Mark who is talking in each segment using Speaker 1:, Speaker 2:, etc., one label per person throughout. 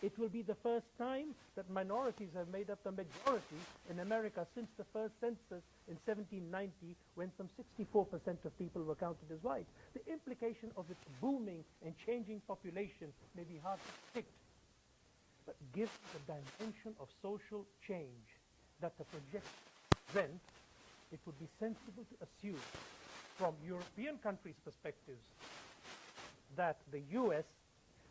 Speaker 1: It will be the first time that minorities have made up the majority in America since the first census in 1790, when some 64% of people were counted as white. The implication of its booming and changing population may be hard to predict, but given the dimension of social change that the projection presents, it would be sensible to assume, from European countries' perspectives, that the US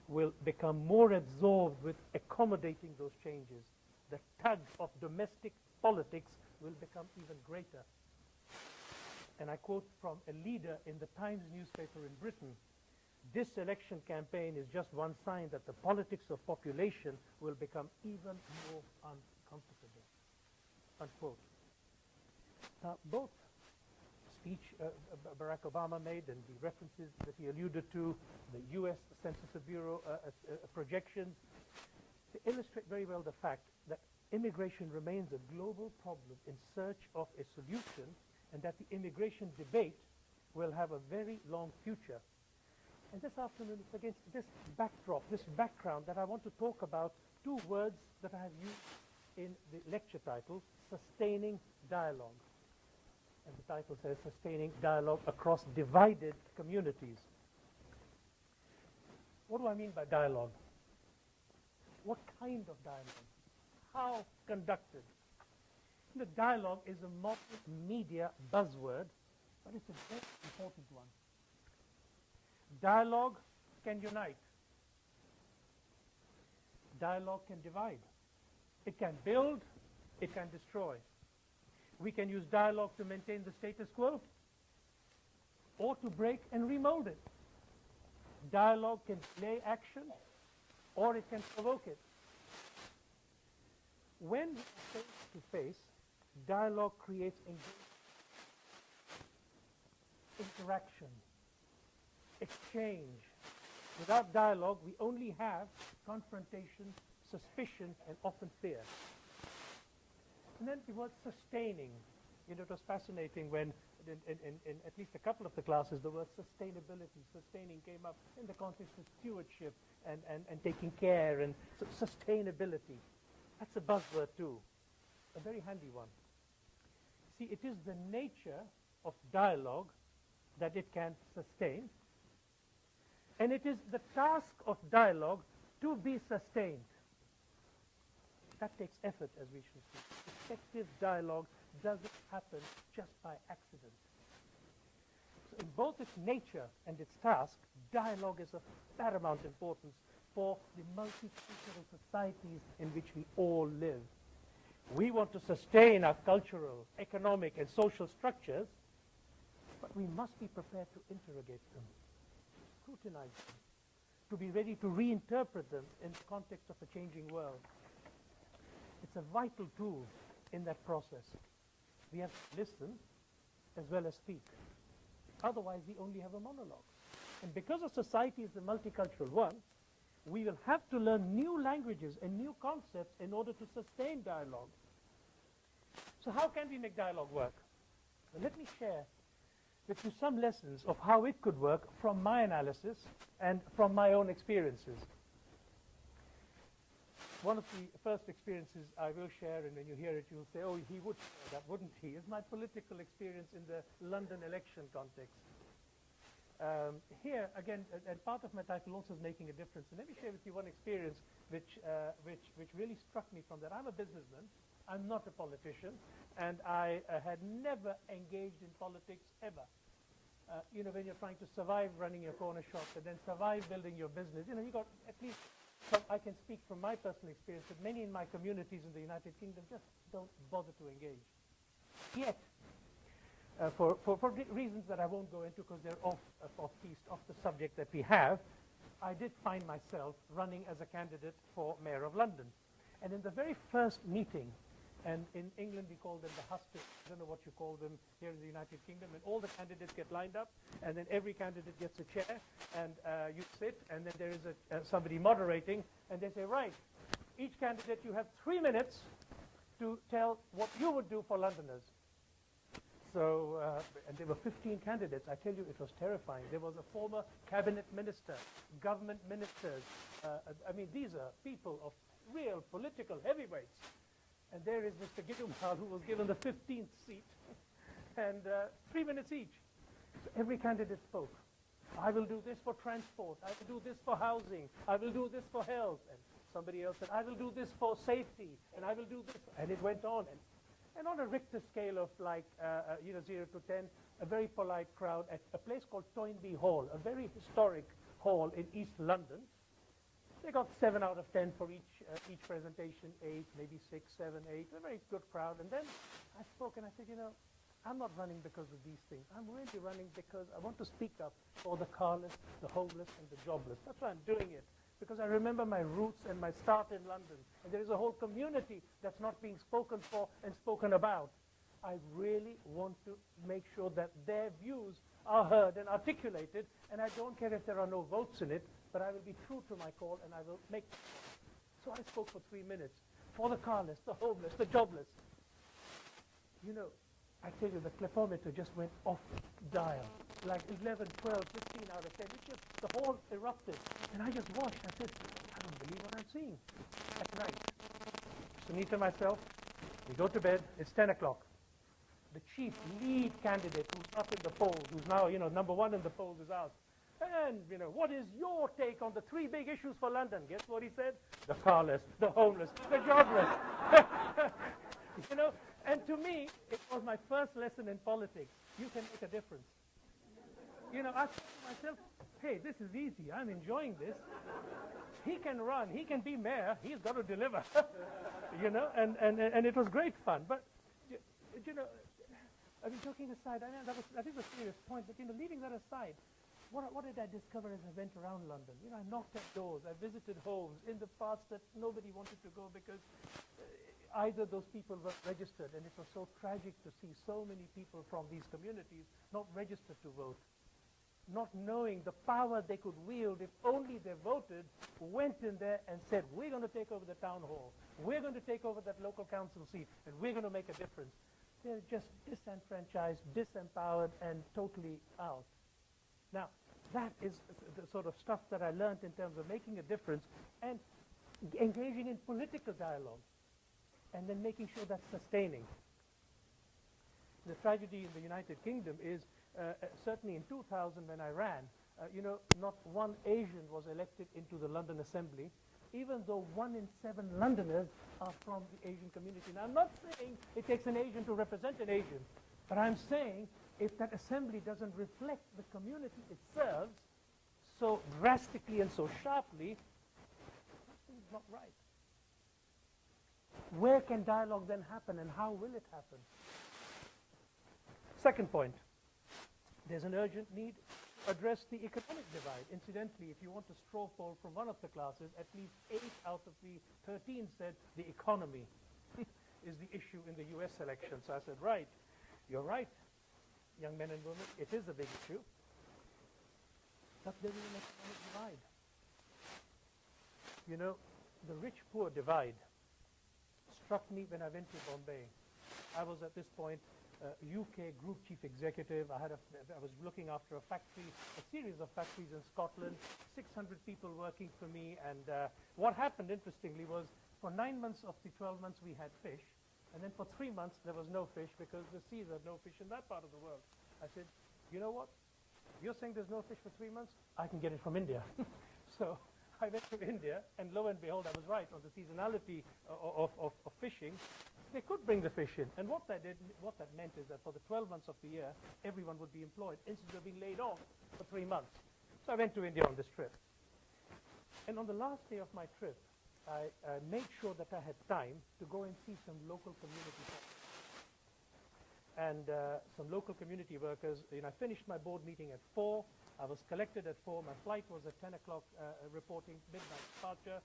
Speaker 1: will become more absorbed with accommodating those changes. The tug of domestic politics will become even greater. And I quote from a leader in the Times newspaper in Britain, "This election campaign is just one sign that the politics of population will become even more uncomfortable." Unquote. Now, both speech Barack Obama made and the references that he alluded to, the U.S. Census Bureau projections, they illustrate very well the fact that immigration remains a global problem in search of a solution, and that the immigration debate will have a very long future. And this afternoon, it's against this backdrop, this background, that I want to talk about two words that I have used in the lecture title, sustaining dialogue. And the title says sustaining dialogue across divided communities. What do I mean by dialogue? What kind of dialogue? How conducted? The dialogue is a modern media buzzword, but it's a very important one. Dialogue can unite. Dialogue can divide. It can build, it can destroy. We can use dialogue to maintain the status quo or to break and remold it. Dialogue can delay action or it can provoke it. When we are face to face, dialogue creates interaction, exchange. Without dialogue, we only have confrontation, suspicion, and often fear. And then the word sustaining. You know, it was fascinating when, in at least a couple of the classes, the word sustainability, sustaining came up in the context of stewardship and taking care, and sustainability. That's a buzzword too, a very handy one. See, it is the nature of dialogue that it can sustain, and it is the task of dialogue to be sustained. That takes effort, as we should see. Effective dialogue doesn't happen just by accident. So in both its nature and its task, dialogue is of paramount importance for the multicultural societies in which we all live. We want to sustain our cultural, economic, and social structures, but we must be prepared to interrogate them, scrutinize them, to be ready to reinterpret them in the context of a changing world. It's a vital tool in that process. We have to listen as well as speak. Otherwise, we only have a monologue. And because our society is a multicultural one, we will have to learn new languages and new concepts in order to sustain dialogue. So how can we make dialogue work? Well, let me share with you some lessons of how it could work from my analysis and from my own experiences. One of the first experiences I will share, and when you hear it, you'll say, "Oh, he would share that, wouldn't he?" is my political experience in the London election context. Here, again, and part of my title also is making a difference. And let me share with you one experience which really struck me from that. I'm a businessman. I'm not a politician, and I had never engaged in politics ever. You know, when you're trying to survive running your corner shop and then survive building your business, you know, you got at least. So I can speak from my personal experience that many in my communities in the United Kingdom just don't bother to engage. Yet, for reasons that I won't go into because they're off the subject that we have, I did find myself running as a candidate for Mayor of London. And in the very first meeting, and in England we call them the hustings, I don't know what you call them here in the United Kingdom, and all the candidates get lined up, and then every candidate gets a chair, and you sit, and then there is somebody moderating, and they say, "Right, each candidate, you have 3 minutes to tell what you would do for Londoners." And there were 15 candidates. I tell you, it was terrifying. There was a former cabinet minister, government ministers. I mean, these are people of real political heavyweights. And there is Mr. Gidumal, who was given the 15th seat, and 3 minutes each. So every candidate spoke. I will do this for transport. I will do this for housing. I will do this for health. And somebody else said, I will do this for safety. And I will do this. And it went on. And on a Richter scale of like, 0 to 10, a very polite crowd at a place called Toynbee Hall, a very historic hall in East London. They got 7 out of 10 for each presentation, 8, maybe 6, 7, 8, a very good crowd. And then I spoke and I said, I'm not running because of these things. I'm really running because I want to speak up for the carless, the homeless, and the jobless. That's why I'm doing it, because I remember my roots and my start in London. And there is a whole community that's not being spoken for and spoken about. I really want to make sure that their views are heard and articulated, and I don't care if there are no votes in it, but I will be true to my call, and I will make it. So I spoke for 3 minutes for the carless, the homeless, the jobless. I tell you, the clipometer just went off dial, like 11, 12, 15 out of 10. It just, the hall erupted. And I just watched. I said, I don't believe what I'm seeing. At night, Sunita and myself, we go to bed. It's 10 o'clock. The chief lead candidate who's up in the polls, who's now, number 1 in the polls is us. And, what is your take on the 3 big issues for London? Guess what he said? The carless, the homeless, the jobless. And to me, it was my first lesson in politics. You can make a difference. I thought to myself, hey, this is easy. I'm enjoying this. He can run. He can be mayor. He's got to deliver. And it was great fun. But, I mean, joking aside, that is a serious point, but, leaving that aside, what did I discover as I went around London? I knocked at doors. I visited homes in the past that nobody wanted to go because either those people were registered, and it was so tragic to see so many people from these communities not registered to vote, not knowing the power they could wield if only they voted, went in there and said, we're going to take over the town hall, we're going to take over that local council seat, and we're going to make a difference. They're just disenfranchised, disempowered, and totally out. Now, that is the sort of stuff that I learned in terms of making a difference and engaging in political dialogue, and then making sure that's sustaining. The tragedy in the United Kingdom is, certainly in 2000 when I ran, not one Asian was elected into the London Assembly, even though 1 in 7 Londoners are from the Asian community. Now, I'm not saying it takes an Asian to represent an Asian, but I'm saying if that assembly doesn't reflect the community it serves so drastically and so sharply, something's not right. Where can dialogue then happen, and how will it happen? Second point, there's an urgent need to address the economic divide. Incidentally, if you want a straw poll from one of the classes, at least 8 out of the 13 said the economy is the issue in the US election. So I said, right, you're right, young men and women, it is a big issue. But there is an economic divide. The rich-poor divide struck me when I went to Bombay. I was at this point UK group chief executive. I was looking after a series of factories in Scotland, 600 people working for me. And what happened, interestingly, was for 9 months of the 12 months we had fish, and then for 3 months there was no fish because the seas had no fish in that part of the world. I said, you know what? You're saying there's no fish for 3 months? I can get it from India. So I went to India, and lo and behold, I was right on the seasonality of fishing. They could bring the fish in. And what that meant is that for the 12 months of the year, everyone would be employed instead of being laid off for 3 months. So I went to India on this trip. And on the last day of my trip, I made sure that I had time to go and see some local community and some local community workers. I finished my board meeting at 4. I was collected at 4. My flight was at 10 o'clock reporting, midnight departure,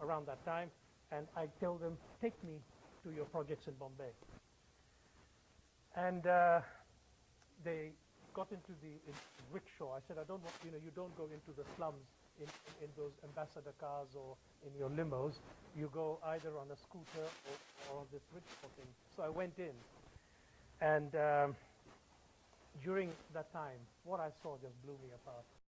Speaker 1: around that time. And I told them, take me to your projects in Bombay. And they got into the rickshaw. I said, I don't want, you don't go into the slums in those ambassador cars or in your limos. You go either on a scooter or on this rickshaw thing. So I went in. And during that time, what I saw just blew me apart.